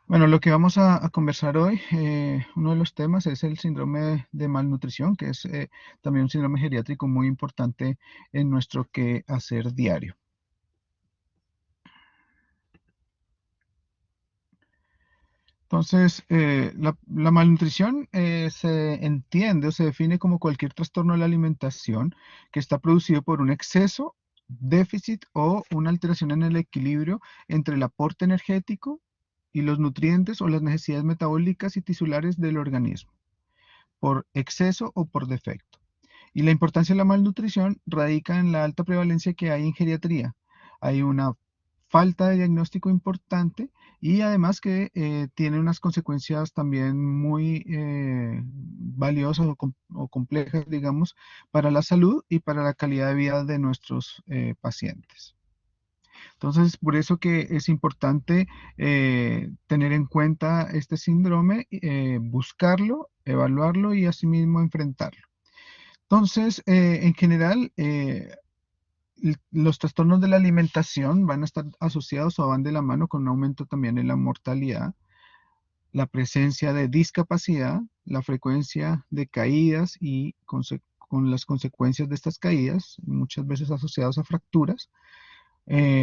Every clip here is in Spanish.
Bueno, lo que vamos a conversar hoy, uno de los temas es el síndrome de malnutrición, que es también un síndrome geriátrico muy importante en nuestro quehacer diario. Entonces, la malnutrición se entiende o se define como cualquier trastorno de la alimentación que está producido por un exceso, déficit o una alteración en el equilibrio entre el aporte energético y los nutrientes o las necesidades metabólicas y tisulares del organismo, por exceso o por defecto. Y la importancia de la malnutrición radica en la alta prevalencia que hay en geriatría. Hay una falta de diagnóstico importante y además que tiene unas consecuencias también muy valiosas o complejas, digamos, para la salud y para la calidad de vida de nuestros pacientes. Entonces, por eso que es importante tener en cuenta este síndrome, buscarlo, evaluarlo y asimismo enfrentarlo. Entonces, en general, los trastornos de la alimentación van a estar asociados o van de la mano con un aumento también en la mortalidad, la presencia de discapacidad, la frecuencia de caídas y con las consecuencias de estas caídas, muchas veces asociadas a fracturas,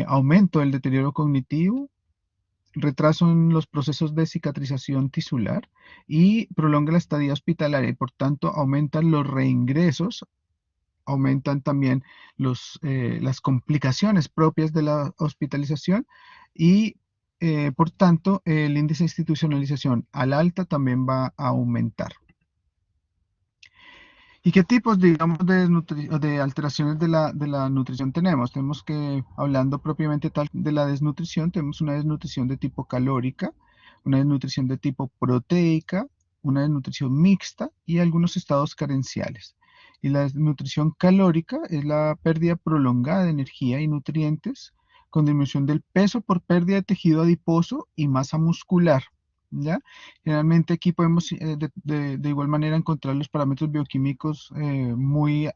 aumento del deterioro cognitivo, retraso en los procesos de cicatrización tisular y prolonga la estadía hospitalaria y por tanto aumentan los reingresos, aumentan también las complicaciones propias de la hospitalización y por tanto el índice de institucionalización al alta también va a aumentar. ¿Y qué tipos, digamos, de alteraciones de la nutrición tenemos? Tenemos que, hablando propiamente tal de la desnutrición, tenemos una desnutrición de tipo calórica, una desnutrición de tipo proteica, una desnutrición mixta y algunos estados carenciales. Y la desnutrición calórica es la pérdida prolongada de energía y nutrientes con disminución del peso por pérdida de tejido adiposo y masa muscular. ¿Ya? Generalmente aquí podemos de igual manera encontrar los parámetros bioquímicos muy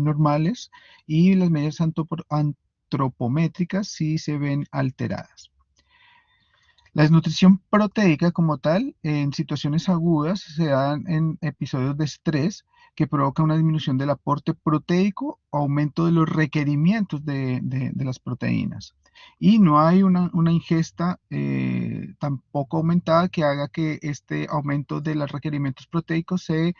normales y las medidas antropométricas sí se ven alteradas. La desnutrición proteica como tal, en situaciones agudas, se dan en episodios de estrés que provoca una disminución del aporte proteico, aumento de los requerimientos de las proteínas. Y no hay una ingesta tampoco aumentada que haga que este aumento de los requerimientos proteicos se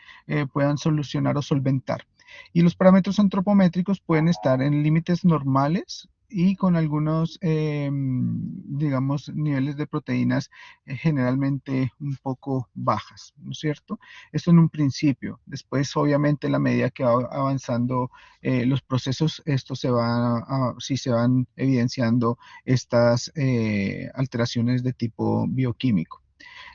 puedan solucionar o solventar. Y los parámetros antropométricos pueden estar en límites normales y con algunos, digamos, niveles de proteínas generalmente un poco bajas, ¿no es cierto? Esto en un principio. Después, obviamente, en la medida que va avanzando los procesos, sí se van evidenciando estas alteraciones de tipo bioquímico.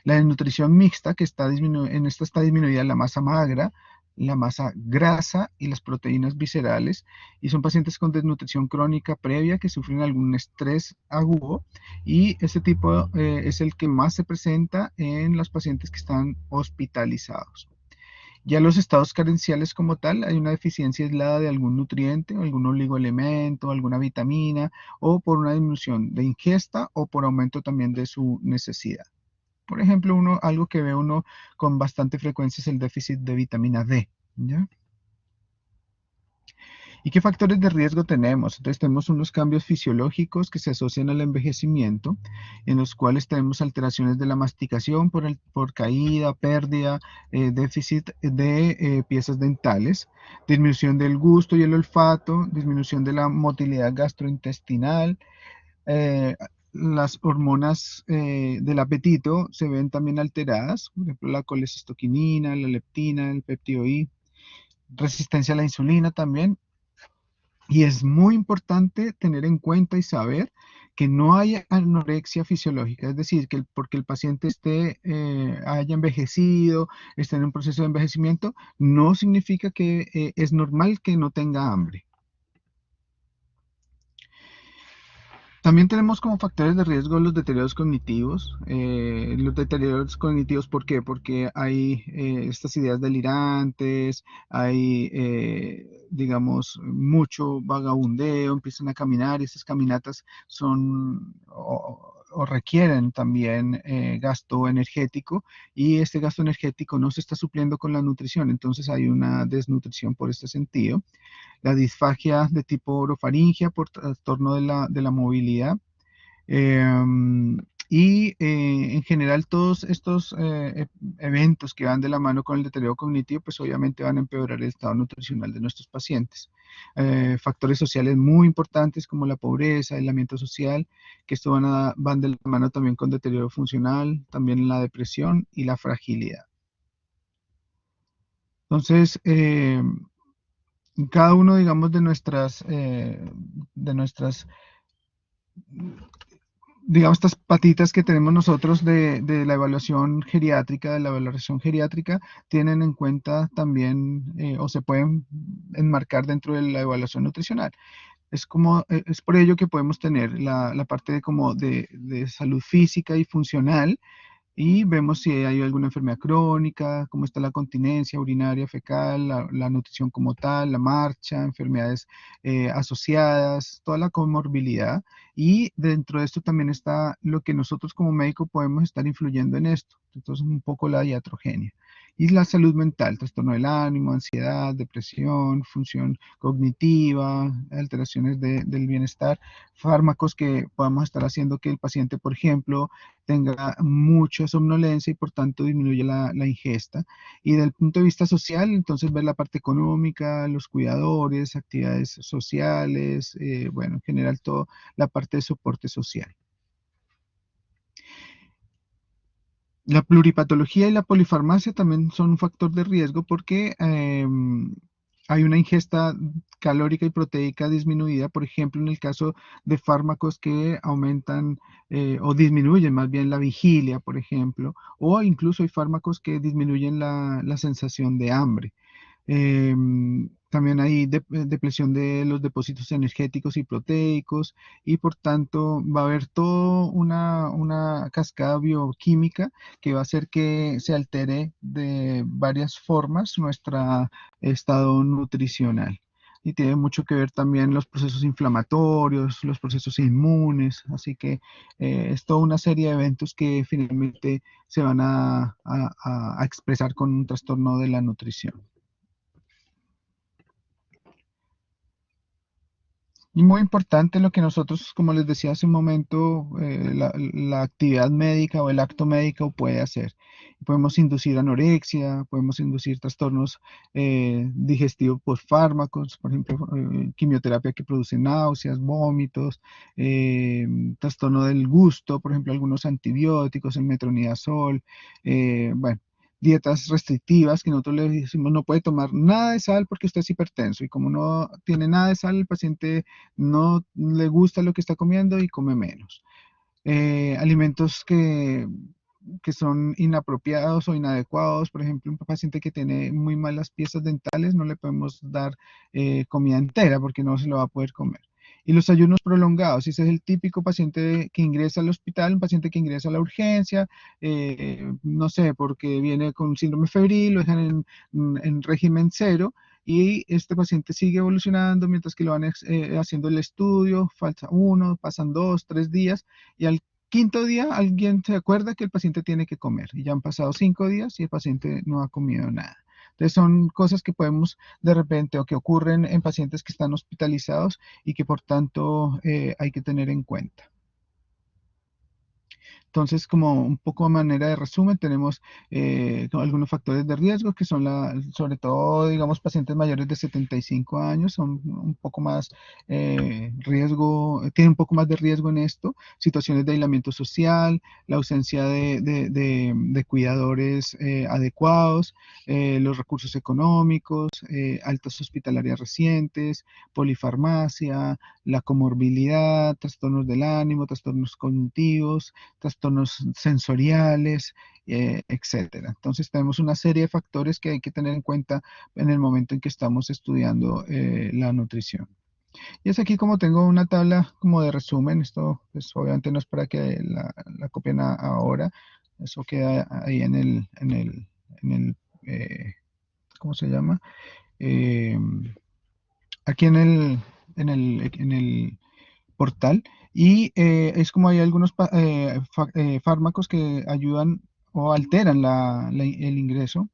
La desnutrición mixta, en esta está disminuida la masa magra, la masa grasa y las proteínas viscerales, y son pacientes con desnutrición crónica previa que sufren algún estrés agudo, y este tipo es el que más se presenta en los pacientes que están hospitalizados. Ya los estados carenciales como tal, hay una deficiencia aislada de algún nutriente, o algún oligoelemento, alguna vitamina, o por una disminución de ingesta o por aumento también de su necesidad. Por ejemplo, algo que ve uno con bastante frecuencia es el déficit de vitamina D, ¿ya? ¿Y qué factores de riesgo tenemos? Entonces tenemos unos cambios fisiológicos que se asocian al envejecimiento, en los cuales tenemos alteraciones de la masticación por caída, pérdida, déficit de piezas dentales, disminución del gusto y el olfato, disminución de la motilidad gastrointestinal, eh, las hormonas del apetito se ven también alteradas, por ejemplo, la colecistoquinina, la leptina, el péptido I, resistencia a la insulina también. Y es muy importante tener en cuenta y saber que no hay anorexia fisiológica, es decir, que porque el paciente haya envejecido, esté en un proceso de envejecimiento, no significa que es normal que no tenga hambre. También tenemos como factores de riesgo los deterioros cognitivos. Los deterioros cognitivos, ¿por qué? Porque hay estas ideas delirantes, hay, digamos, mucho vagabundeo, empiezan a caminar y estas caminatas son o requieren también gasto energético, y este gasto energético no se está supliendo con la nutrición, entonces hay una desnutrición por este sentido. La disfagia de tipo orofaringia por trastorno de la movilidad. Em, en general todos estos eventos que van de la mano con el deterioro cognitivo, pues obviamente van a empeorar el estado nutricional de nuestros pacientes. Factores sociales muy importantes como la pobreza, el aislamiento social, que esto van de la mano también con deterioro funcional, también la depresión y la fragilidad. Entonces, cada uno, digamos, de nuestras digamos, estas patitas que tenemos nosotros de la evaluación geriátrica, de la valoración geriátrica, tienen en cuenta también o se pueden enmarcar dentro de la evaluación nutricional. Es por ello que podemos tener la parte de salud física y funcional, y vemos si hay alguna enfermedad crónica, cómo está la continencia urinaria, fecal, la nutrición como tal, la marcha, enfermedades asociadas, toda la comorbilidad. Y dentro de esto también está lo que nosotros como médico podemos estar influyendo en esto. Entonces, un poco la iatrogenia. Y la salud mental, trastorno del ánimo, ansiedad, depresión, función cognitiva, alteraciones del bienestar, fármacos que podamos estar haciendo que el paciente, por ejemplo, tenga mucha somnolencia y por tanto disminuye la ingesta. Y del punto de vista social, entonces ver la parte económica, los cuidadores, actividades sociales, bueno, en general toda la parte de soporte social. La pluripatología y la polifarmacia también son un factor de riesgo porque hay una ingesta calórica y proteica disminuida, por ejemplo, en el caso de fármacos que aumentan o disminuyen más bien la vigilia, por ejemplo, o incluso hay fármacos que disminuyen la sensación de hambre. También hay depresión de los depósitos energéticos y proteicos, y por tanto va a haber toda una cascada bioquímica que va a hacer que se altere de varias formas nuestro estado nutricional. Y tiene mucho que ver también los procesos inflamatorios, los procesos inmunes, así que es toda una serie de eventos que finalmente se van a expresar con un trastorno de la nutrición. Y muy importante lo que nosotros, como les decía hace un momento, la actividad médica o el acto médico puede hacer. Podemos inducir anorexia, podemos inducir trastornos digestivos por fármacos, por ejemplo, quimioterapia que produce náuseas, vómitos, trastorno del gusto, por ejemplo, algunos antibióticos, el metronidazol, bueno, dietas restrictivas que nosotros le decimos no puede tomar nada de sal porque usted es hipertenso, y como no tiene nada de sal, el paciente no le gusta lo que está comiendo y come menos. Alimentos que son inapropiados o inadecuados, por ejemplo, un paciente que tiene muy malas piezas dentales, no le podemos dar comida entera porque no se lo va a poder comer. Y los ayunos prolongados, ese es el típico paciente que ingresa al hospital, un paciente que ingresa a la urgencia, no sé, porque viene con síndrome febril, lo dejan en régimen cero, y este paciente sigue evolucionando mientras que lo van haciendo el estudio, falta uno, pasan 2, 3 días, y al quinto día alguien se acuerda que el paciente tiene que comer, y ya han pasado 5 días y el paciente no ha comido nada. Entonces son cosas que podemos de repente o que ocurren en pacientes que están hospitalizados y que por tanto hay que tener en cuenta. Entonces, como un poco a manera de resumen, tenemos algunos factores de riesgo que son sobre todo, digamos, pacientes mayores de 75 años, son un poco más tienen un poco más de riesgo en esto, situaciones de aislamiento social, la ausencia de cuidadores adecuados, los recursos económicos, altas hospitalarias recientes, polifarmacia, la comorbilidad, trastornos del ánimo, trastornos cognitivos, trastornos sensoriales, etcétera. Entonces tenemos una serie de factores que hay que tener en cuenta en el momento en que estamos estudiando la nutrición. Y es aquí como tengo una tabla como de resumen, esto pues obviamente no es para que la copien ahora, eso queda ahí en el ¿cómo se llama? Eh, aquí en el portal. Y es como hay algunos fármacos que ayudan o alteran el ingreso.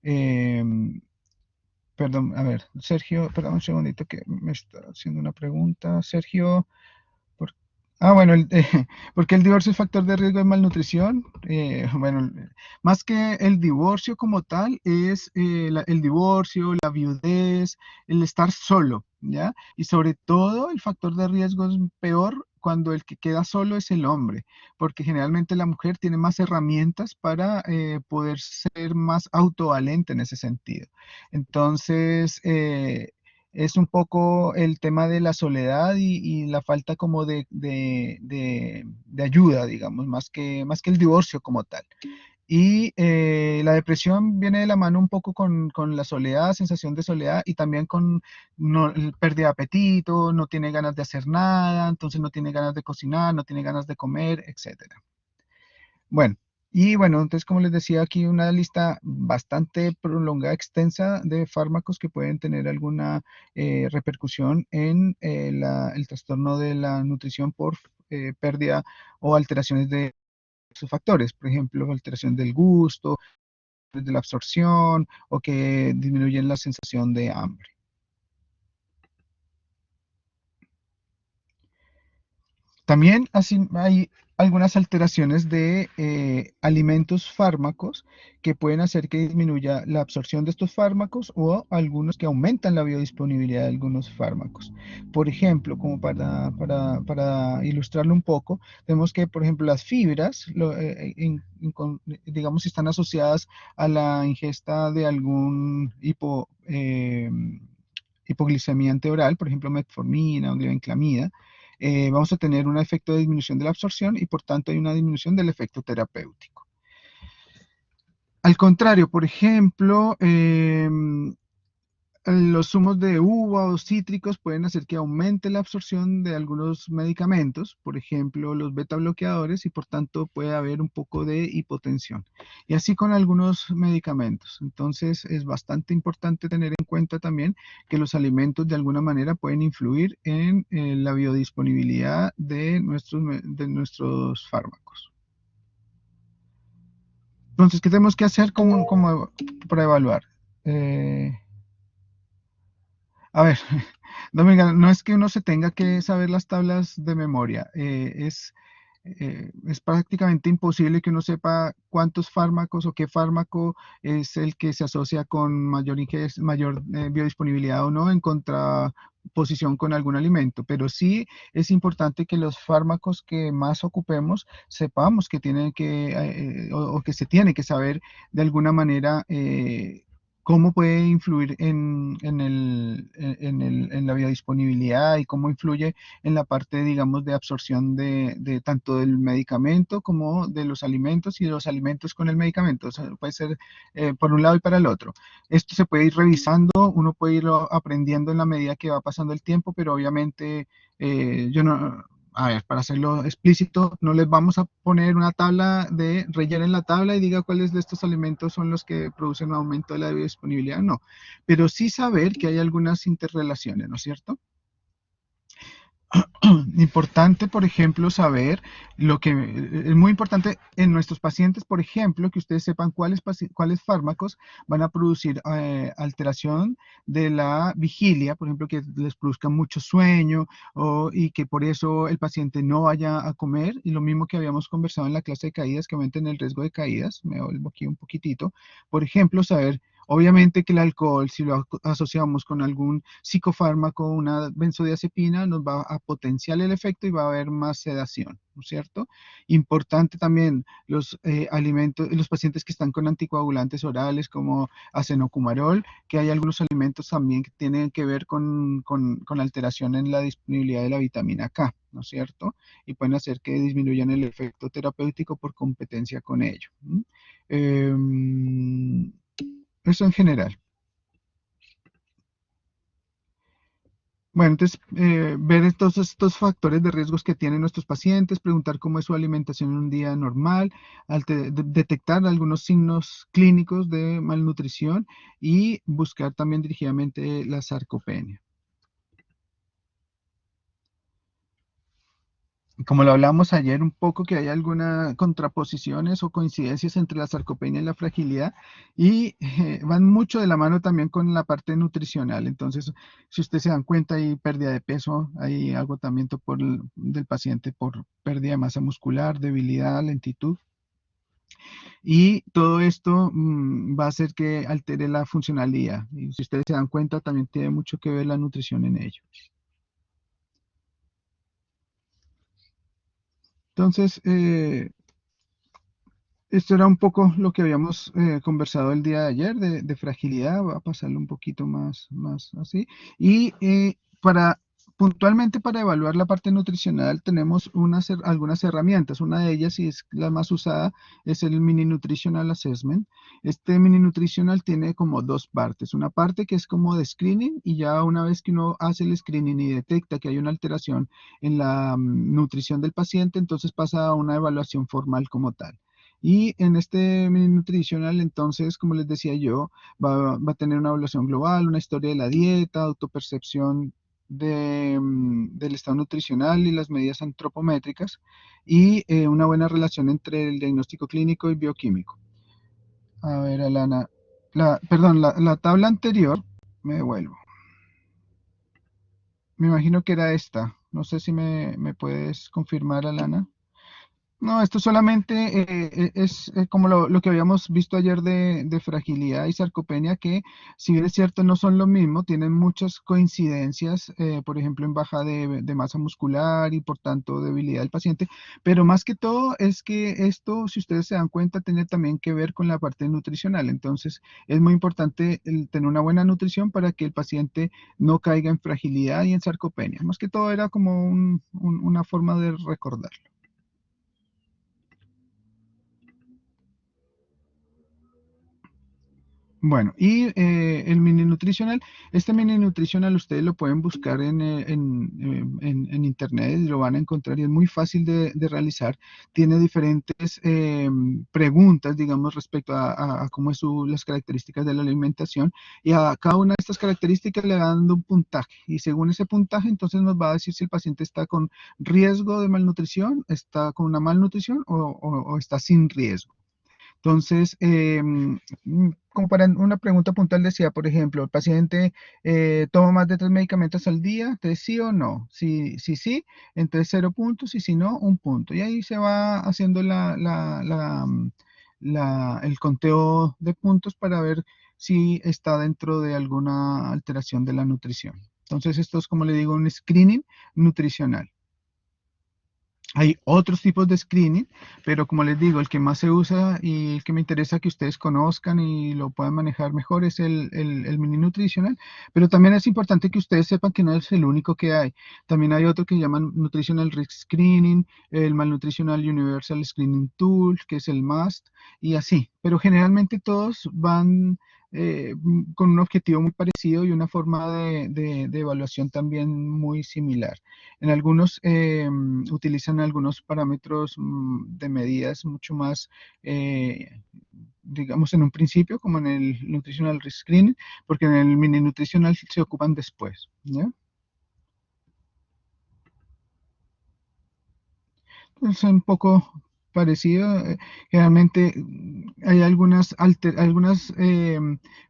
Em, Perdón, a ver, Sergio, perdón un segundito que me está haciendo una pregunta. Sergio, por- bueno, ¿por qué el divorcio es factor de riesgo de malnutrición? Bueno, más que el divorcio como tal, es el divorcio, la viudez, el estar solo, ¿ya? Y sobre todo el factor de riesgo es peor cuando el que queda solo es el hombre, porque generalmente la mujer tiene más herramientas para poder ser más autovalente en ese sentido. Entonces, es un poco el tema de la soledad y la falta como de ayuda, digamos, más que el divorcio como tal. Y la depresión viene de la mano un poco con la soledad, sensación de soledad y también con pérdida de apetito, no tiene ganas de hacer nada, entonces no tiene ganas de cocinar, no tiene ganas de comer, etcétera. Bueno, y bueno, entonces como les decía aquí, una lista bastante prolongada, extensa de fármacos que pueden tener alguna repercusión en el trastorno de la nutrición por pérdida o alteraciones de sus factores, por ejemplo, alteración del gusto, de la absorción o que disminuyen la sensación de hambre. También así hay algunas alteraciones de alimentos fármacos que pueden hacer que disminuya la absorción de estos fármacos o algunos que aumentan la biodisponibilidad de algunos fármacos. Por ejemplo, como para ilustrarlo un poco, vemos que, por ejemplo, las fibras, digamos, si están asociadas a la ingesta de algún hipoglicemiante oral, por ejemplo, metformina o glibenclamida, vamos a tener un efecto de disminución de la absorción y por tanto hay una disminución del efecto terapéutico. Al contrario, por ejemplo, los zumos de uva o cítricos pueden hacer que aumente la absorción de algunos medicamentos, por ejemplo, los beta bloqueadores, y por tanto puede haber un poco de hipotensión. Y así con algunos medicamentos. Entonces es bastante importante tener en cuenta también que los alimentos de alguna manera pueden influir en la biodisponibilidad de nuestros fármacos. Entonces, ¿qué tenemos que hacer como para evaluar? Eh, A ver, Dominga, no es que uno se tenga que saber las tablas de memoria, es prácticamente imposible que uno sepa cuántos fármacos o qué fármaco es el que se asocia con mayor biodisponibilidad o no en contraposición con algún alimento, pero sí es importante que los fármacos que más ocupemos sepamos que tienen o que se tiene que saber de alguna manera. Cómo puede influir en la biodisponibilidad y cómo influye en la parte, digamos, de absorción de tanto del medicamento como de los alimentos y de los alimentos con el medicamento. O sea, puede ser por un lado y para el otro. Esto se puede ir revisando, uno puede irlo aprendiendo en la medida que va pasando el tiempo, pero obviamente yo no, a ver, para hacerlo explícito, no les vamos a poner una tabla de rellenen la tabla y diga cuáles de estos alimentos son los que producen un aumento de la biodisponibilidad, no, pero sí saber que hay algunas interrelaciones, ¿no es cierto? Importante, por ejemplo, saber lo que es muy importante en nuestros pacientes, por ejemplo, que ustedes sepan cuáles fármacos van a producir alteración de la vigilia, por ejemplo, que les produzca mucho sueño y que por eso el paciente no vaya a comer. Y lo mismo que habíamos conversado en la clase de caídas, que aumenten el riesgo de caídas. Me vuelvo aquí un poquitito. Por ejemplo, saber. Obviamente que el alcohol, si lo asociamos con algún psicofármaco, una benzodiazepina, nos va a potenciar el efecto y va a haber más sedación, ¿no es cierto? Importante también los alimentos, los pacientes que están con anticoagulantes orales como acenocumarol, que hay algunos alimentos también que tienen que ver con alteración en la disponibilidad de la vitamina K, ¿no es cierto? Y pueden hacer que disminuyan el efecto terapéutico por competencia con ello. Eso en general. Bueno, entonces, ver todos estos factores de riesgos que tienen nuestros pacientes, preguntar cómo es su alimentación en un día normal, detectar algunos signos clínicos de malnutrición y buscar también dirigidamente la sarcopenia. como lo hablamos ayer un poco, que hay algunas contraposiciones o coincidencias entre la sarcopenia y la fragilidad y van mucho de la mano también con la parte nutricional. Entonces, si ustedes se dan cuenta, hay pérdida de peso, hay agotamiento del paciente por pérdida de masa muscular, debilidad, lentitud. Y todo esto va a hacer que altere la funcionalidad. Y si ustedes se dan cuenta, también tiene mucho que ver la nutrición en ello. Entonces, esto era un poco lo que habíamos conversado el día de ayer de fragilidad. Voy a pasarlo un poquito más así. Y puntualmente para evaluar la parte nutricional tenemos algunas herramientas. Una de ellas, y es la más usada, es el Mini Nutritional Assessment. Este Mini Nutritional tiene como dos partes. Una parte que es como de screening, y ya una vez que uno hace el screening y detecta que hay una alteración en la nutrición del paciente, entonces pasa a una evaluación formal como tal. Y en este mini nutricional, entonces, como les decía yo, va a tener una evaluación global, una historia de la dieta, autopercepción del estado nutricional y las medidas antropométricas, y una buena relación entre el diagnóstico clínico y bioquímico. A ver, Alana, perdón, la tabla anterior, me devuelvo. Me imagino que era esta. No sé si me puedes confirmar, Alana. No, esto solamente es como lo que habíamos visto ayer de fragilidad y sarcopenia, que si bien es cierto no son lo mismo, tienen muchas coincidencias, por ejemplo, en baja de masa muscular y por tanto debilidad del paciente, pero más que todo es que esto, si ustedes se dan cuenta, tiene también que ver con la parte nutricional. Entonces, es muy importante tener una buena nutrición para que el paciente no caiga en fragilidad y en sarcopenia. Más que todo era como una forma de recordarlo. Bueno, y el mini nutricional, este mini nutricional ustedes lo pueden buscar en internet y lo van a encontrar, y es muy fácil de realizar. Tiene diferentes preguntas, digamos, respecto a cómo es las características de la alimentación, y a cada una de estas características le va dando un puntaje, y según ese puntaje entonces nos va a decir si el paciente está con riesgo de malnutrición, está con una malnutrición o está sin riesgo. Entonces, como para una pregunta puntual decía, por ejemplo, ¿el paciente toma más de 3 medicamentos al día? Entonces, sí o no. Sí, entonces 0 puntos, y si no, 1 punto. Y ahí se va haciendo el conteo de puntos para ver si está dentro de alguna alteración de la nutrición. Entonces, esto es, como le digo, un screening nutricional. Hay otros tipos de screening, pero como les digo, el que más se usa y el que me interesa que ustedes conozcan y lo puedan manejar mejor es el mini nutricional, pero también es importante que ustedes sepan que no es el único que hay. También hay otro que llaman Nutritional Risk Screening, el Malnutritional Universal Screening Tool, que es el MUST, y así. Pero generalmente todos van con un objetivo muy parecido y una forma de evaluación también muy similar. En algunos utilizan algunos parámetros de medidas mucho más, digamos, en un principio, como en el Nutritional Risk Screening, porque en el mini nutricional se ocupan después, ¿ya? Es un poco parecido. Generalmente hay algunas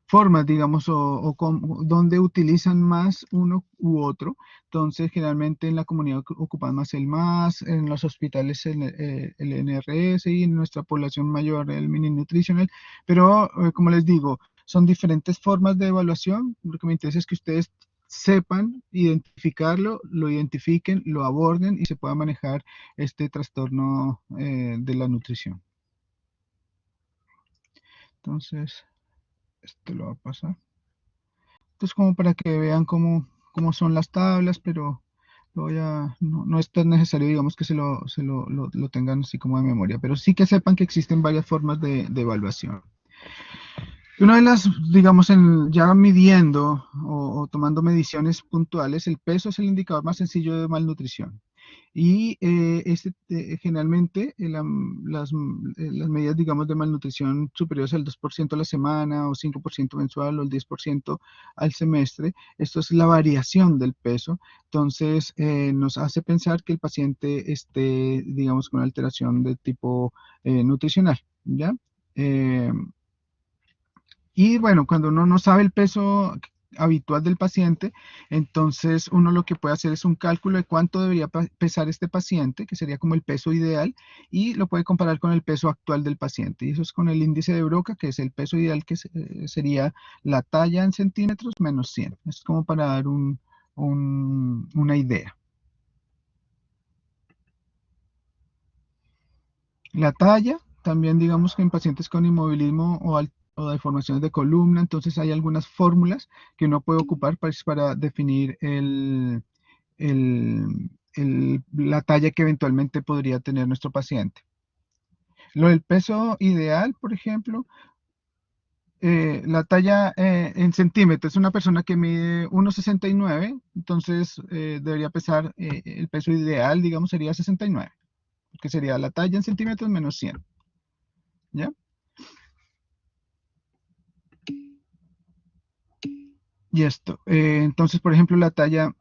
formas, digamos, donde utilizan más uno u otro. Entonces, generalmente en la comunidad ocupan más el MAS, en los hospitales el NRS, y en nuestra población mayor el Mini Nutritional. Pero, como les digo, son diferentes formas de evaluación. Lo que me interesa es que ustedes sepan identificarlo, lo identifiquen, lo aborden y se pueda manejar este trastorno de la nutrición. Entonces, esto lo va a pasar. Entonces, como para que vean cómo son las tablas, pero no es tan necesario, digamos, que lo tengan así como de memoria, pero sí que sepan que existen varias formas de evaluación. Una de las, digamos, ya midiendo o tomando mediciones puntuales, el peso es el indicador más sencillo de malnutrición. Y generalmente las medidas, digamos, de malnutrición superiores al 2% a la semana o 5% mensual o el 10% al semestre, esto es la variación del peso. Entonces, nos hace pensar que el paciente esté, digamos, con alteración de tipo nutricional, ¿ya? Eh, y bueno, cuando uno no sabe el peso habitual del paciente, entonces uno lo que puede hacer es un cálculo de cuánto debería pesar este paciente, que sería como el peso ideal, y lo puede comparar con el peso actual del paciente. Y eso es con el índice de Broca, que es el peso ideal, que sería la talla en centímetros menos 100. Es como para dar una idea. La talla, también digamos que en pacientes con inmovilismo o deformaciones de columna, entonces hay algunas fórmulas que uno puede ocupar para definir la talla que eventualmente podría tener nuestro paciente. Lo del peso ideal, por ejemplo, la talla en centímetros, una persona que mide 1,69, entonces debería pesar, el peso ideal, digamos, sería 69, que sería la talla en centímetros menos 100, ¿ya? Y esto, entonces, por ejemplo, la talla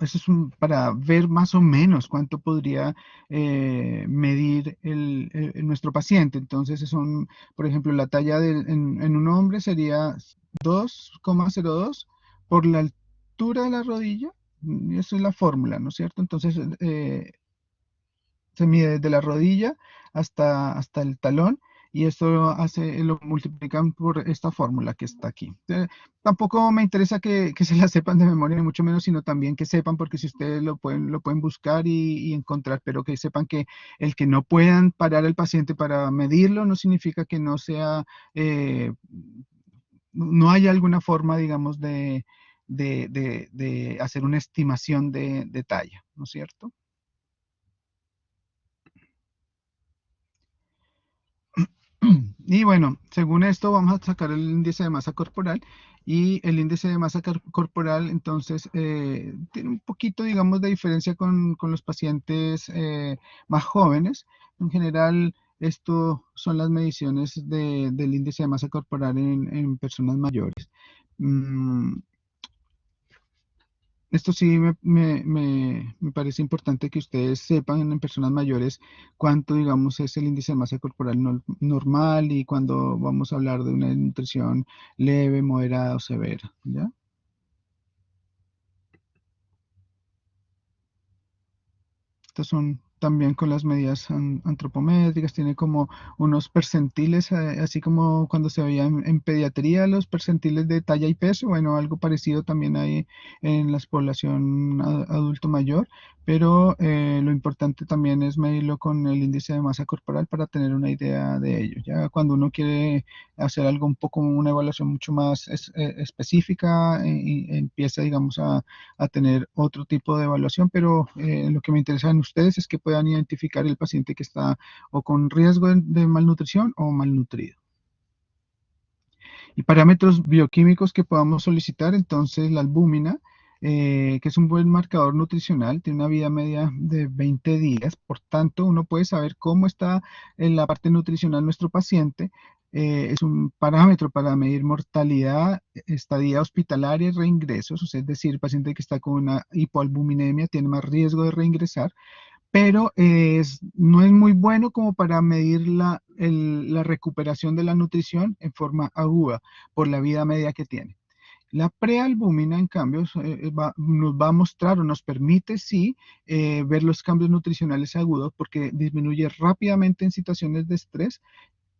eso es para ver más o menos cuánto podría medir nuestro paciente. Entonces, son, por ejemplo, la talla en un hombre sería 2,02 por la altura de la rodilla. Esa es la fórmula, ¿no es cierto? Entonces, se mide desde la rodilla hasta el talón y esto lo multiplican por esta fórmula que está aquí. Tampoco me interesa que se la sepan de memoria, ni mucho menos, sino también que sepan, porque si ustedes lo pueden buscar y encontrar, pero que sepan que el que no puedan parar al paciente para medirlo no significa que no sea, no haya alguna forma, digamos, de hacer una estimación de talla, ¿no es cierto? Y bueno, según esto vamos a sacar el índice de masa corporal y el índice de masa corporal entonces tiene un poquito, digamos, de diferencia con los pacientes más jóvenes. En general, esto son las mediciones del índice de masa corporal en personas mayores. Mm, Esto sí me parece importante que ustedes sepan en personas mayores cuánto, digamos, es el índice de masa corporal normal y cuando vamos a hablar de una nutrición leve, moderada o severa, ¿ya? Estos son también con las medidas antropométricas, tiene como unos percentiles, así como cuando se veía en pediatría los percentiles de talla y peso, bueno, algo parecido también hay en la población adulto mayor, pero lo importante también es medirlo con el índice de masa corporal para tener una idea de ello. Ya cuando uno quiere hacer algo un poco, una evaluación mucho más específica, y empieza, digamos, a tener otro tipo de evaluación, pero lo que me interesa en ustedes es que puedan identificar el paciente que está o con riesgo de malnutrición o malnutrido. Y parámetros bioquímicos que podamos solicitar, entonces la albúmina, que es un buen marcador nutricional, tiene una vida media de 20 días, por tanto uno puede saber cómo está en la parte nutricional nuestro paciente. Es un parámetro para medir mortalidad, estadía hospitalaria y reingresos, o sea, es decir, el paciente que está con una hipoalbuminemia tiene más riesgo de reingresar, pero no es muy bueno como para medir la recuperación de la nutrición en forma aguda por la vida media que tiene. La prealbúmina, en cambio, nos va a mostrar o nos permite, sí, ver los cambios nutricionales agudos porque disminuye rápidamente en situaciones de estrés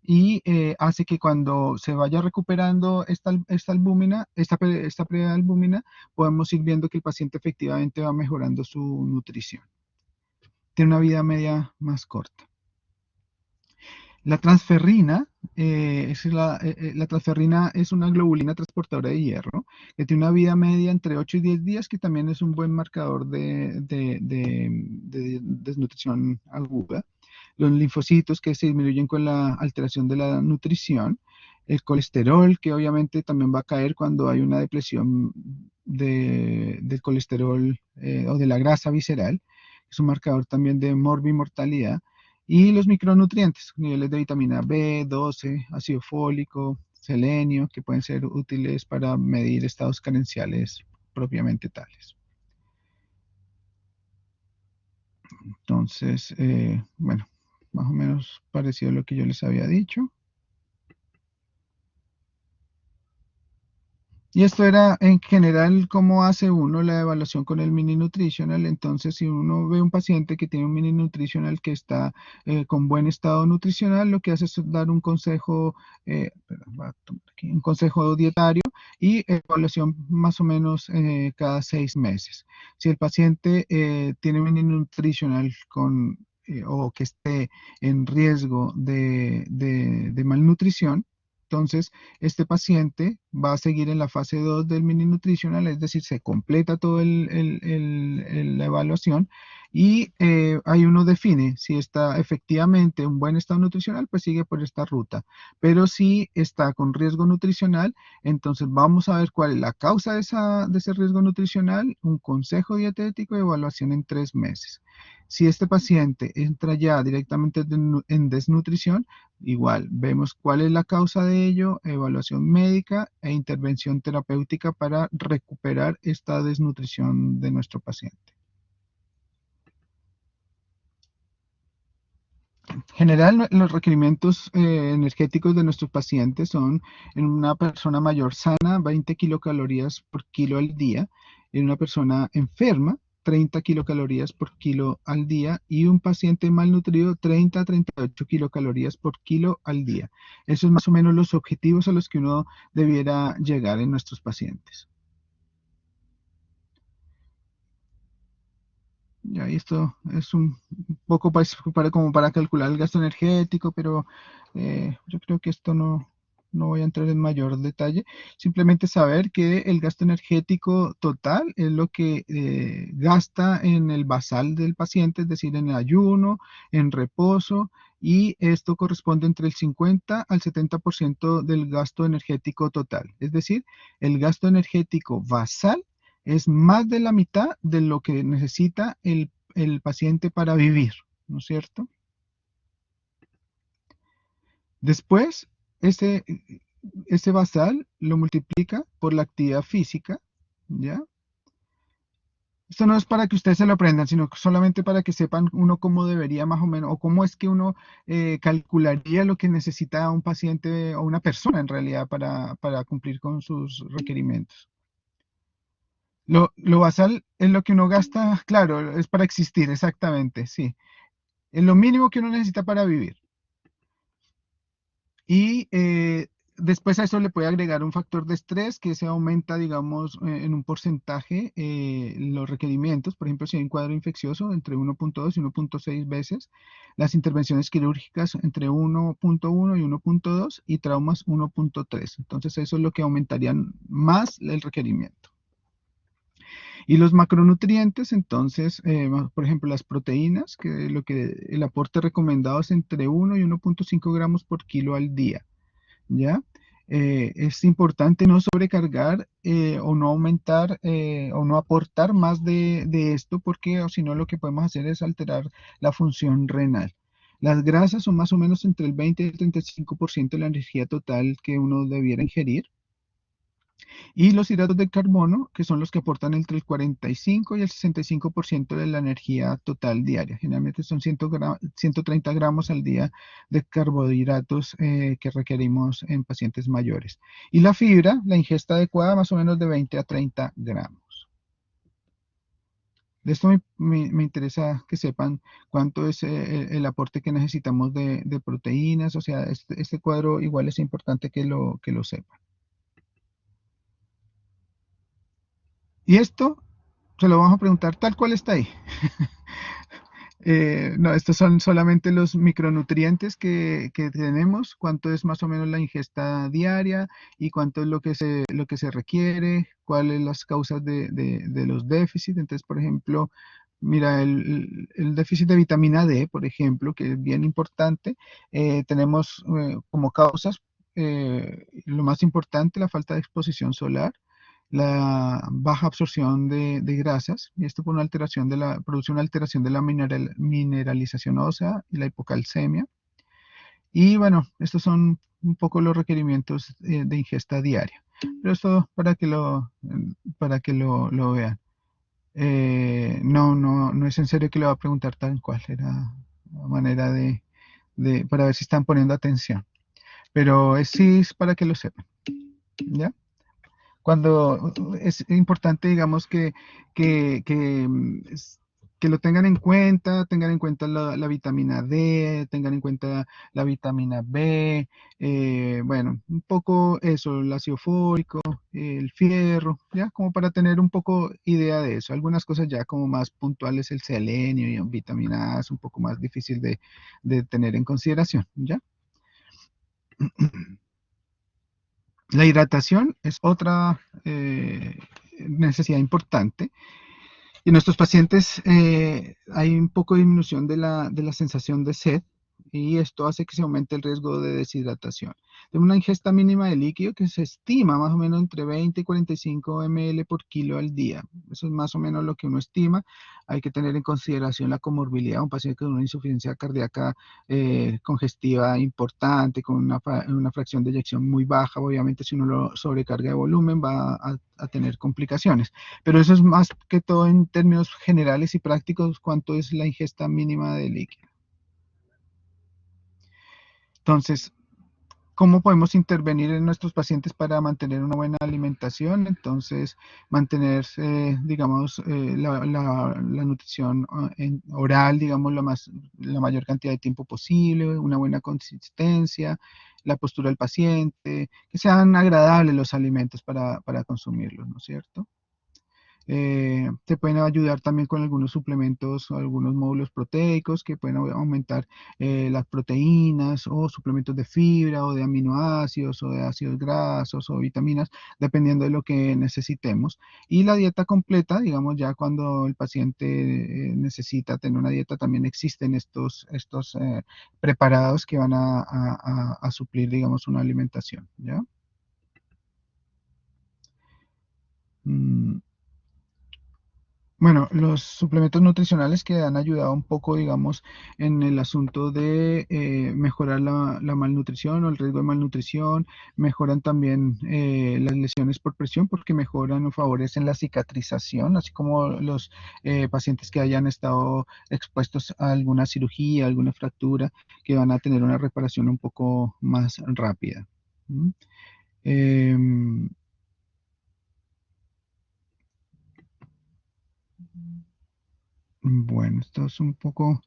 y hace que cuando se vaya recuperando esta albúmina, esta prealbúmina, podemos ir viendo que el paciente efectivamente va mejorando su nutrición. Tiene una vida media más corta. La transferrina, la transferrina es una globulina transportadora de hierro que tiene una vida media entre 8 y 10 días, que también es un buen marcador de desnutrición aguda. Los linfocitos que se disminuyen con la alteración de la nutrición. El colesterol, que obviamente también va a caer cuando hay una depresión del colesterol o de la grasa visceral, es un marcador también de morbimortalidad, y los micronutrientes, niveles de vitamina B12, ácido fólico, selenio, que pueden ser útiles para medir estados carenciales propiamente tales. Entonces, bueno, más o menos parecido a lo que yo les había dicho. Y esto era en general cómo hace uno la evaluación con el mini nutritional. Entonces, si uno ve un paciente que tiene un mini nutritional que está con buen estado nutricional, lo que hace es dar un consejo, perdón, voy a tomar aquí, un consejo dietario y evaluación más o menos cada 6 meses. Si el paciente tiene un mini nutritional o que esté en riesgo de malnutrición, entonces este paciente va a seguir en la fase 2 del mini nutritional, es decir, se completa todo la evaluación y ahí uno define si está efectivamente en un buen estado nutricional, pues sigue por esta ruta. Pero si está con riesgo nutricional, entonces vamos a ver cuál es la causa de ese riesgo nutricional, un consejo dietético y evaluación en 3 meses. Si este paciente entra ya directamente en desnutrición, igual, vemos cuál es la causa de ello, evaluación médica e intervención terapéutica para recuperar esta desnutrición de nuestro paciente. En general, los requerimientos energéticos de nuestros pacientes son en una persona mayor sana, 20 kilocalorías por kilo al día, en una persona enferma, 30 kilocalorías por kilo al día, y un paciente malnutrido, 30 a 38 kilocalorías por kilo al día. Esos son más o menos los objetivos a los que uno debiera llegar en nuestros pacientes. Ya, y esto es un poco como para calcular el gasto energético, pero yo creo que esto no voy a entrar en mayor detalle. Simplemente saber que el gasto energético total es lo que gasta en el basal del paciente, es decir, en el ayuno, en reposo, y esto corresponde entre el 50 al 70% del gasto energético total. Es decir, el gasto energético basal es más de la mitad de lo que necesita el paciente para vivir, ¿no es cierto? Después, ese, ese basal lo multiplica por la actividad física, ¿ya? Esto no es para que ustedes se lo aprendan, sino solamente para que sepan uno cómo debería más o menos, o cómo es que uno calcularía lo que necesita un paciente o una persona en realidad para cumplir con sus requerimientos. Lo basal es lo que uno gasta, claro, es para existir, exactamente, sí. Es lo mínimo que uno necesita para vivir. Y después a eso le puede agregar un factor de estrés que se aumenta, digamos, en un porcentaje los requerimientos. Por ejemplo, si hay un cuadro infeccioso entre 1.2 y 1.6 veces, las intervenciones quirúrgicas entre 1.1 y 1.2 y traumas 1.3. Entonces eso es lo que aumentaría más el requerimiento. Y los macronutrientes, entonces, por ejemplo, las proteínas, que el aporte recomendado es entre 1 y 1.5 gramos por kilo al día, ¿ya? Es importante no sobrecargar o no aumentar o no aportar más de esto, porque o si no lo que podemos hacer es alterar la función renal. Las grasas son más o menos entre el 20 y el 35% de la energía total que uno debiera ingerir. Y los hidratos de carbono, que son los que aportan entre el 45 y el 65% de la energía total diaria. Generalmente son 130 gramos al día de carbohidratos que requerimos en pacientes mayores. Y la fibra, la ingesta adecuada, más o menos de 20 a 30 gramos. De esto me interesa que sepan cuánto es el aporte que necesitamos de proteínas. O sea, este cuadro igual es importante que lo sepan. Y esto se lo vamos a preguntar tal cual está ahí. No, estos son solamente los micronutrientes que tenemos, cuánto es más o menos la ingesta diaria y cuánto es lo que se requiere, cuáles las causas de los déficits. Entonces, por ejemplo, mira, el déficit de vitamina D, por ejemplo, que es bien importante, tenemos como causas, lo más importante, la falta de exposición solar, la baja absorción de grasas, y esto por una alteración produce una alteración de la mineralización ósea y la hipocalcemia. Y bueno, estos son un poco los requerimientos de ingesta diaria. Pero esto para que lo vean. No es en serio que le va a preguntar tal cual, era una manera para ver si están poniendo atención. Pero sí es para que lo sepan, ¿ya? Cuando es importante, digamos, que lo tengan en cuenta la vitamina D, tengan en cuenta la vitamina B, bueno, un poco eso, el ácido fólico, el fierro, ya, como para tener un poco idea de eso. Algunas cosas ya como más puntuales, el selenio y vitamina A es un poco más difícil de tener en consideración, ¿ya? La hidratación es otra necesidad importante. Y en nuestros pacientes hay un poco de disminución de la sensación de sed y esto hace que se aumente el riesgo de deshidratación. De una ingesta mínima de líquido que se estima más o menos entre 20 y 45 ml por kilo al día. Eso es más o menos lo que uno estima. Hay que tener en consideración la comorbilidad. Un paciente con una insuficiencia cardíaca congestiva importante, con una fracción de eyección muy baja, obviamente si uno lo sobrecarga de volumen va a tener complicaciones. Pero eso es más que todo en términos generales y prácticos, cuánto es la ingesta mínima de líquido. Entonces, ¿cómo podemos intervenir en nuestros pacientes para mantener una buena alimentación? Entonces, mantener, digamos, la nutrición oral, digamos, la mayor cantidad de tiempo posible, una buena consistencia, la postura del paciente, que sean agradables los alimentos para consumirlos, ¿no es cierto? Te pueden ayudar también con algunos suplementos o algunos módulos proteicos que pueden aumentar las proteínas o suplementos de fibra o de aminoácidos o de ácidos grasos o vitaminas, dependiendo de lo que necesitemos. Y la dieta completa, digamos, ya cuando el paciente necesita tener una dieta, también existen estos preparados que van a suplir, digamos, una alimentación, ¿ya? Mm. Bueno, los suplementos nutricionales que han ayudado un poco, digamos, en el asunto de mejorar la malnutrición o el riesgo de malnutrición, mejoran también las lesiones por presión porque mejoran o favorecen la cicatrización, así como los pacientes que hayan estado expuestos a alguna cirugía, alguna fractura, que van a tener una reparación un poco más rápida. ¿Mm? Em, bueno, esto es un poco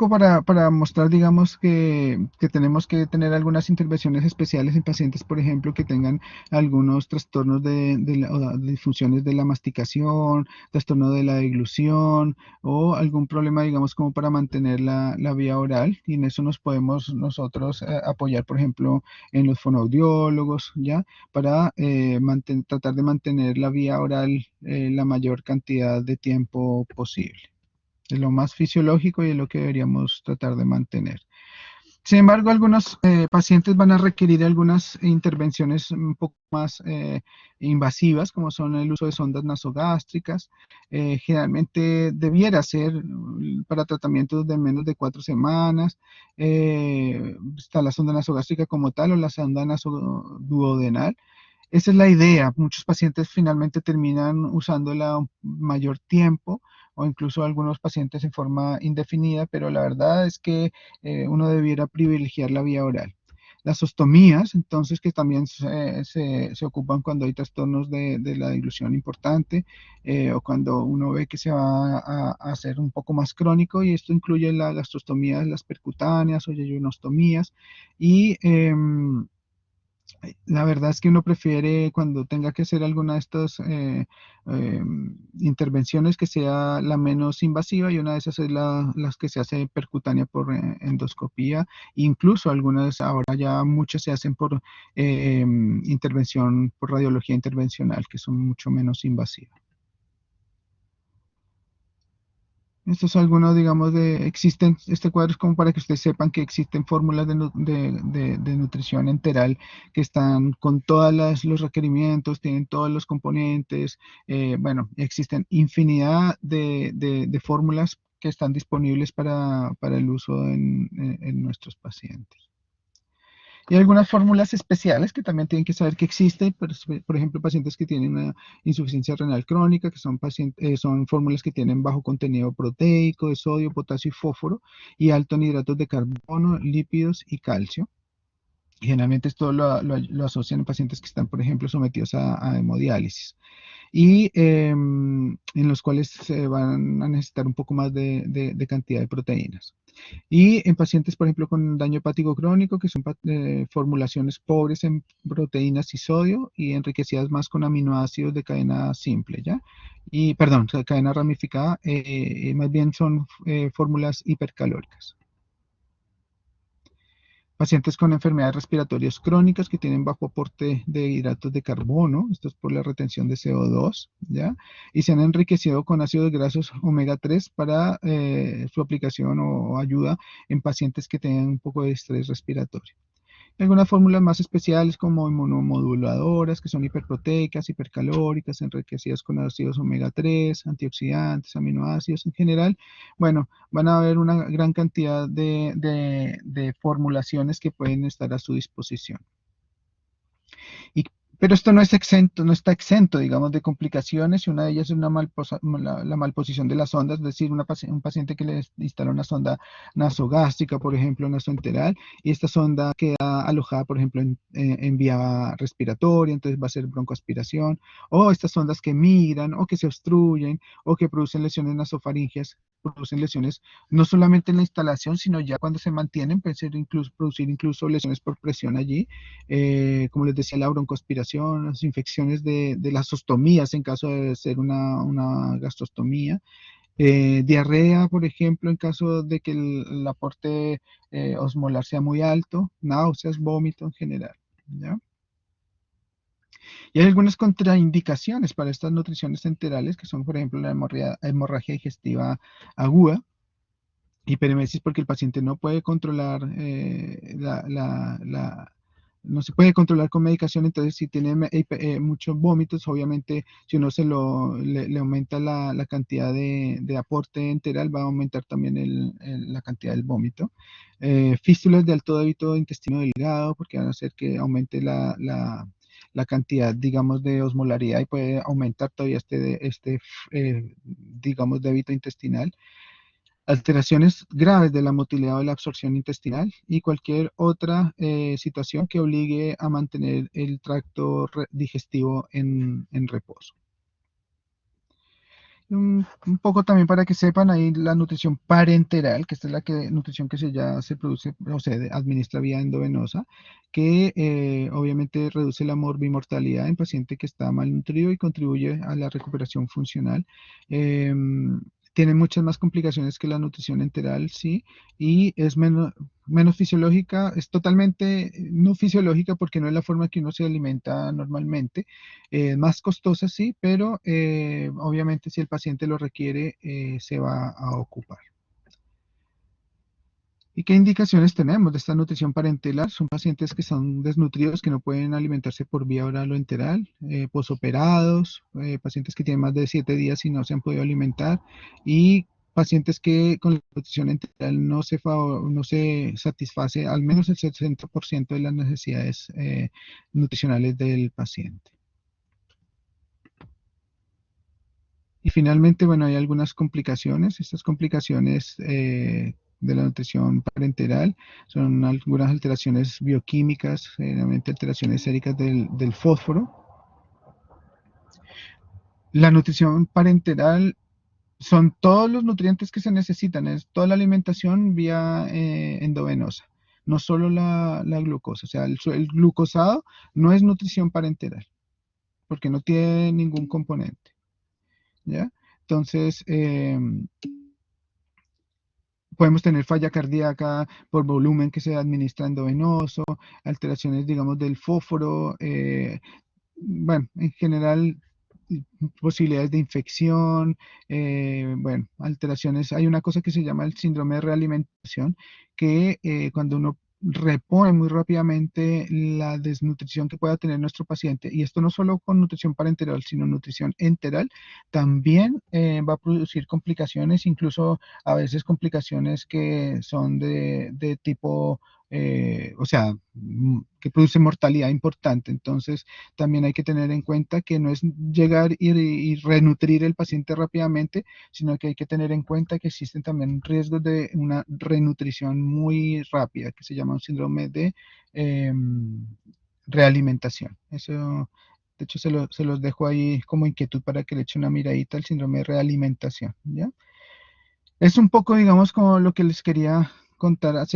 para mostrar, digamos, que tenemos que tener algunas intervenciones especiales en pacientes, por ejemplo, que tengan algunos trastornos de disfunciones de la masticación, trastorno de la deglución o algún problema, digamos, como para mantener la vía oral. Y en eso nos podemos nosotros apoyar, por ejemplo, en los fonoaudiólogos, ¿ya? Para tratar de mantener la vía oral la mayor cantidad de tiempo posible. Es lo más fisiológico y es lo que deberíamos tratar de mantener. Sin embargo, algunos pacientes van a requerir algunas intervenciones un poco más invasivas, como son el uso de sondas nasogástricas. Generalmente debiera ser para tratamientos de menos de 4 semanas. Está la sonda nasogástrica como tal o la sonda nasoduodenal. Esa es la idea. Muchos pacientes finalmente terminan usándola un mayor tiempo o incluso algunos pacientes en forma indefinida, pero la verdad es que uno debiera privilegiar la vía oral. Las ostomías, entonces, que también se ocupan cuando hay trastornos de la dilución importante o cuando uno ve que se va a hacer un poco más crónico, y esto incluye las gastrostomías, las percutáneas o yeyunostomías. Y la verdad es que uno prefiere cuando tenga que hacer alguna de estas intervenciones que sea la menos invasiva, y una de esas es las que se hace percutánea por endoscopía. Incluso algunas, ahora ya muchas se hacen por intervención, por radiología intervencional, que son mucho menos invasivas. Esto es alguno, digamos, existen, este cuadro es como para que ustedes sepan que existen fórmulas de nutrición enteral que están con todos los requerimientos, tienen todos los componentes, bueno, existen infinidad de fórmulas que están disponibles para el uso en nuestros pacientes. Y algunas fórmulas especiales que también tienen que saber que existen, por ejemplo, pacientes que tienen una insuficiencia renal crónica, que son, son fórmulas que tienen bajo contenido proteico, de sodio, potasio y fósforo, y alto en hidratos de carbono, lípidos y calcio. Generalmente esto lo asocian en pacientes que están, por ejemplo, sometidos a hemodiálisis y en los cuales se van a necesitar un poco más de cantidad de proteínas. Y en pacientes, por ejemplo, con daño hepático crónico, que son formulaciones pobres en proteínas y sodio y enriquecidas más con aminoácidos de cadena simple, ¿ya? Y, perdón, de cadena ramificada, más bien son fórmulas hipercalóricas. Pacientes con enfermedades respiratorias crónicas que tienen bajo aporte de hidratos de carbono, esto es por la retención de CO2, ¿ya? Y se han enriquecido con ácidos grasos omega 3 para su aplicación o ayuda en pacientes que tengan un poco de estrés respiratorio. Algunas fórmulas más especiales como inmunomoduladoras, que son hiperproteicas, hipercalóricas, enriquecidas con ácidos omega 3, antioxidantes, aminoácidos en general. Bueno, van a haber una gran cantidad de formulaciones que pueden estar a su disposición. Y, pero esto no es exento, no está exento, digamos, de complicaciones y una de ellas es la malposición de las ondas, es decir, un paciente que le instala una sonda nasogástrica, por ejemplo, nasoenteral, y esta sonda queda alojada, por ejemplo, en vía respiratoria, entonces va a ser broncoaspiración, o estas sondas que migran, o que se obstruyen, o que producen lesiones nasofaringeas, producen lesiones no solamente en la instalación, sino ya cuando se mantienen, pueden ser producir incluso lesiones por presión allí, como les decía, la broncoaspiración, las infecciones de las ostomías en caso de ser una gastrostomía, diarrea, por ejemplo, en caso de que el aporte osmolar sea muy alto, náuseas, vómito en general, ¿ya? Y hay algunas contraindicaciones para estas nutriciones enterales, que son, por ejemplo, la hemorragia digestiva aguda, hiperemesis porque el paciente no puede controlar no se puede controlar con medicación, entonces si tiene muchos vómitos, obviamente si uno le aumenta la cantidad de aporte enteral, va a aumentar también la cantidad del vómito. Fístulas de alto débito de intestino delgado, porque van a hacer que aumente la cantidad, digamos, de osmolaridad y puede aumentar todavía digamos, débito intestinal, alteraciones graves de la motilidad o la absorción intestinal y cualquier otra situación que obligue a mantener el tracto digestivo en reposo. Un poco también para que sepan ahí la nutrición parenteral, que esta es nutrición que ya se produce o se administra vía endovenosa, que obviamente reduce la morbimortalidad en paciente que está malnutrido y contribuye a la recuperación funcional. Tiene muchas más complicaciones que la nutrición enteral, sí, y es menos fisiológica, es totalmente no fisiológica porque no es la forma que uno se alimenta normalmente, más costosa, sí, pero obviamente si el paciente lo requiere, se va a ocupar. ¿Y qué indicaciones tenemos de esta nutrición parenteral? Son pacientes que son desnutridos, que no pueden alimentarse por vía oral o enteral, posoperados, pacientes que tienen más de 7 días y no se han podido alimentar, y pacientes que con la nutrición enteral no se satisface al menos el 60% de las necesidades nutricionales del paciente. Y finalmente, bueno, hay algunas complicaciones. Estas complicaciones de la nutrición parenteral son algunas alteraciones bioquímicas, generalmente alteraciones séricas del fósforo. La nutrición parenteral son todos los nutrientes que se necesitan, es toda la alimentación vía endovenosa, no solo la glucosa. O sea, el glucosado no es nutrición parenteral, porque no tiene ningún componente, ¿ya? Entonces, podemos tener falla cardíaca por volumen que se administra endovenoso, alteraciones, digamos, del fósforo. Bueno, en general, posibilidades de infección, bueno, alteraciones. Hay una cosa que se llama el síndrome de realimentación, que cuando uno repone muy rápidamente la desnutrición que pueda tener nuestro paciente, y esto no solo con nutrición parenteral, sino nutrición enteral, también va a producir complicaciones, incluso a veces complicaciones que son de tipo, o sea, que produce mortalidad importante. Entonces, también hay que tener en cuenta que no es llegar y renutrir el paciente rápidamente, sino que hay que tener en cuenta que existen también riesgos de una renutrición muy rápida, que se llama un síndrome de realimentación. Eso, de hecho, se los dejo ahí como inquietud para que le eche una miradita al síndrome de realimentación, ¿ya? Es un poco, digamos, como lo que les quería contar acerca